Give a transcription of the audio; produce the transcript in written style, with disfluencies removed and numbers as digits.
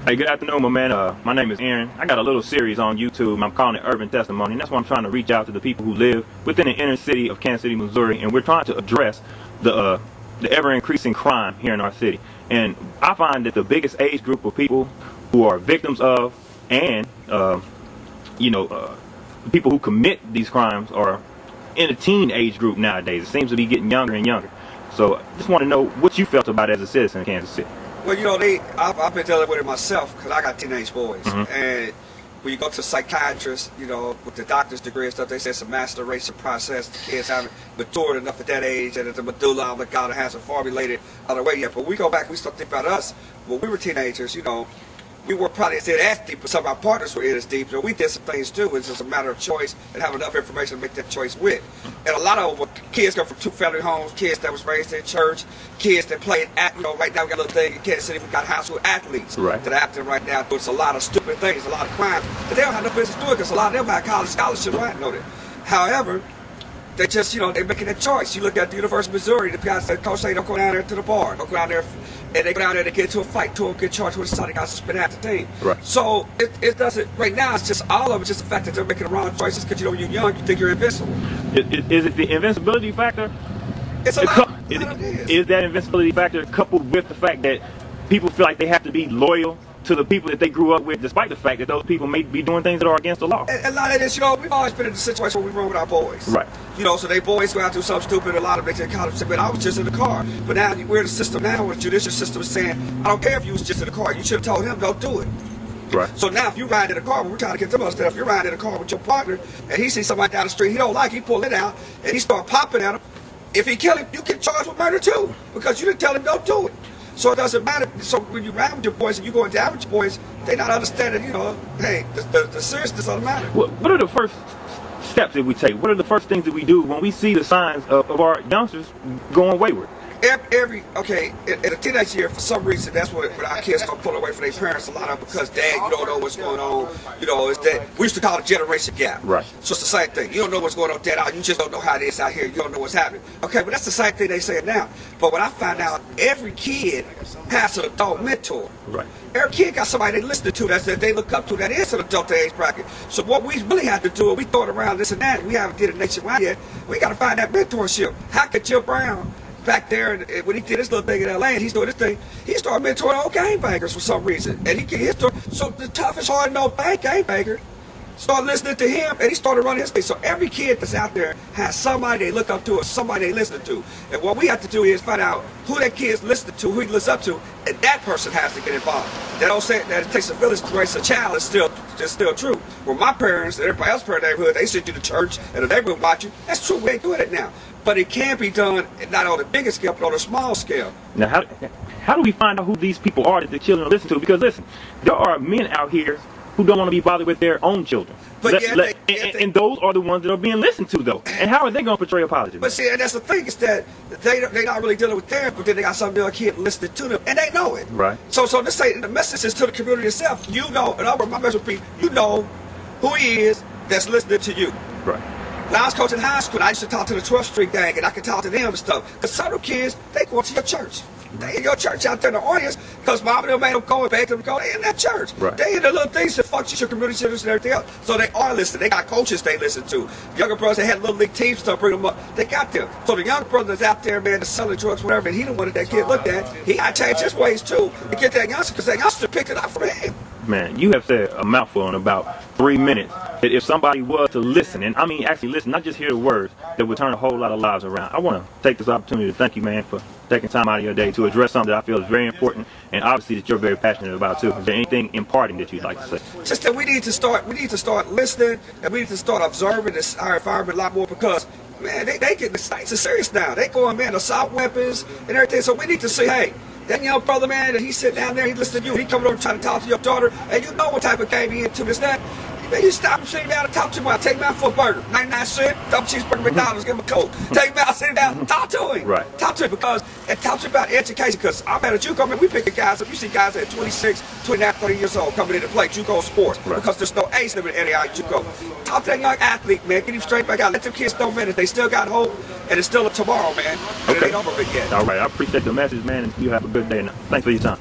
Hey, good afternoon, my man. My name is Aaron. I got a little series on YouTube. I'm calling it Urban Testimony, and that's why I'm trying to reach out to the people who live within the inner city of Kansas City, Missouri, and we're trying to address the ever-increasing crime here in our city. And I find that the biggest age group of people who are victims of and people who commit these crimes are in a teen age group nowadays. It seems to be getting younger and younger. So I just want to know what you felt about it as a citizen of Kansas City. Well, I've been dealing with it myself because I got teenage boys. And when you go to psychiatrists, with the doctor's degree and stuff, they say it's a masturbation process. The kids haven't matured enough at that age, and the medulla oblongata hasn't formulated other way yet. But we go back, we start thinking about us when we were teenagers. We were probably as deep, but some of our partners were in as deep. We did some things too. It's just a matter of choice and have enough information to make that choice with. And a lot of them, kids come from two-family homes, kids that was raised in church, kids that played right now we got a little thing in Kansas City. We got high school athletes that are acting right now. There's a lot of stupid things, a lot of crimes that they don't have no business doing because a lot of them have college scholarship, right? Know that. However, they just, they're making a choice. You look at the University of Missouri, the guys that coach say don't go down there to the bar, don't go down there, and they go down there to get into a fight, two of them get charged with assault, they got suspended half the team. Right. So it doesn't, right now it's just all of it's just the fact that they're making the wrong choices because when you're young, you think you're invincible. Is it the invincibility factor? It's a lot. Is that invincibility factor coupled with the fact that people feel like they have to be loyal to the people that they grew up with, despite the fact that those people may be doing things that are against the law? And a lot of this, we've always been in the situation where we run with our boys. Right. So they boys go out do something stupid. A lot of them they college say, "But I was just in the car." But now we're in the system now where the judicial system is saying, "I don't care if you was just in the car. You should have told him don't do it." Right. So now if you ride in a car, we're trying to get them stuff. If you're riding in a car with your partner and he sees somebody down the street he don't like, he pull it out and he start popping at him. If he kill him, you get charged with murder too because you didn't tell him don't do it. So it doesn't matter. So when you ride with your boys and you go into average boys, they not understanding, hey, the seriousness of the matter. What are the first steps that we take? What are the first things that we do when we see the signs of our youngsters going wayward? In a teenage year, for some reason, that's when our kids start pulling away from their parents a lot of because, Dad, you don't know what's going on. It's that we used to call it generation gap. Right. So it's the same thing. You don't know what's going on, Dad. You just don't know how it is out here. You don't know what's happening. Okay, but that's the same thing they say now. But when I find out, every kid has an adult mentor. Right. Every kid got somebody they listen to that they look up to that is an adult age bracket. So what we really have to do, we throw it around this and that. We haven't did it nationwide yet. We got to find that mentorship. How could Jim Brown back there, when he did his little thing in LA and he's doing this thing, he started mentoring old gangbangers for some reason. And so the toughest, hard nosed gangbanger started listening to him and he started running his thing. So every kid that's out there has somebody they look up to or somebody they listen to. And what we have to do is find out who that kid's listening to, who he listens up to, and that person has to get involved. They don't say that it takes a village to raise a child. It's still true. Well, my parents and everybody else in the neighborhood, they sent you to church and the neighborhood watching. That's true. We ain't doing it now. But it can be done not on the biggest scale, but on a small scale. Now, how do we find out who these people are that the children listen to? Because listen, there are men out here who don't want to be bothered with their own children. And those are the ones that are being listened to, though. And how are they going to portray a positive? But see, and that's the thing, is that they're not really dealing with them, but then they got some little kid listening to them, and they know it. Right. So this say the message is to the community itself. And my message would be, who he is that's listening to you. Right. When I was coaching high school, I used to talk to the 12th Street gang, and I could talk to them and stuff. Because some of the kids, they go to your church. They in your church out there in the audience because mom and them made them go and beg them to go. They in that church. Right. They in the little things that function your community centers and everything else. So they are listening. They got coaches they listen to. Younger brothers that had little league teams stuff, bring them up. They got them. So the young brother that's out there, man, that's selling drugs, whatever, and he don't want that kid looked at. He got to change his ways too and get that youngster because that youngster picked it up from him. Man, you have said a mouthful in about 3 minutes. That if somebody was to listen, and I mean actually listen, not just hear the words, that would turn a whole lot of lives around. I want to take this opportunity to thank you, man, for taking time out of your day to address something that I feel is very important, and obviously that you're very passionate about too. Is there anything imparting that you'd like to say? Just that we need to start listening, and we need to start observing our environment a lot more because, man, they get the sights are serious now. They going, man, assault weapons and everything. So we need to say, hey, that young brother, man, and he's sitting down there, he listening to you, he coming over trying to talk to your daughter, and you know what type of game he into this, that. Man, you stop him, sit him down and talk to him. I'll take him out for a burger. 99 cents, double cheeseburger, McDonald's, give him a Coke. Take him out, sit him down, talk to him. Right. Talk to him and talk to him about education because I'm at a JUCO, man, we picking guys up. You see guys at 26, 29, 30 years old coming in to play JUCO sports because there's no age limit in any JUCO. Talk to that young athlete, man, get him straight back out. Let them kids know, man, that they still got hope and it's still a tomorrow, man. And it ain't over yet. All right, I appreciate the message, man, and you have a good day. Now. Thanks for your time.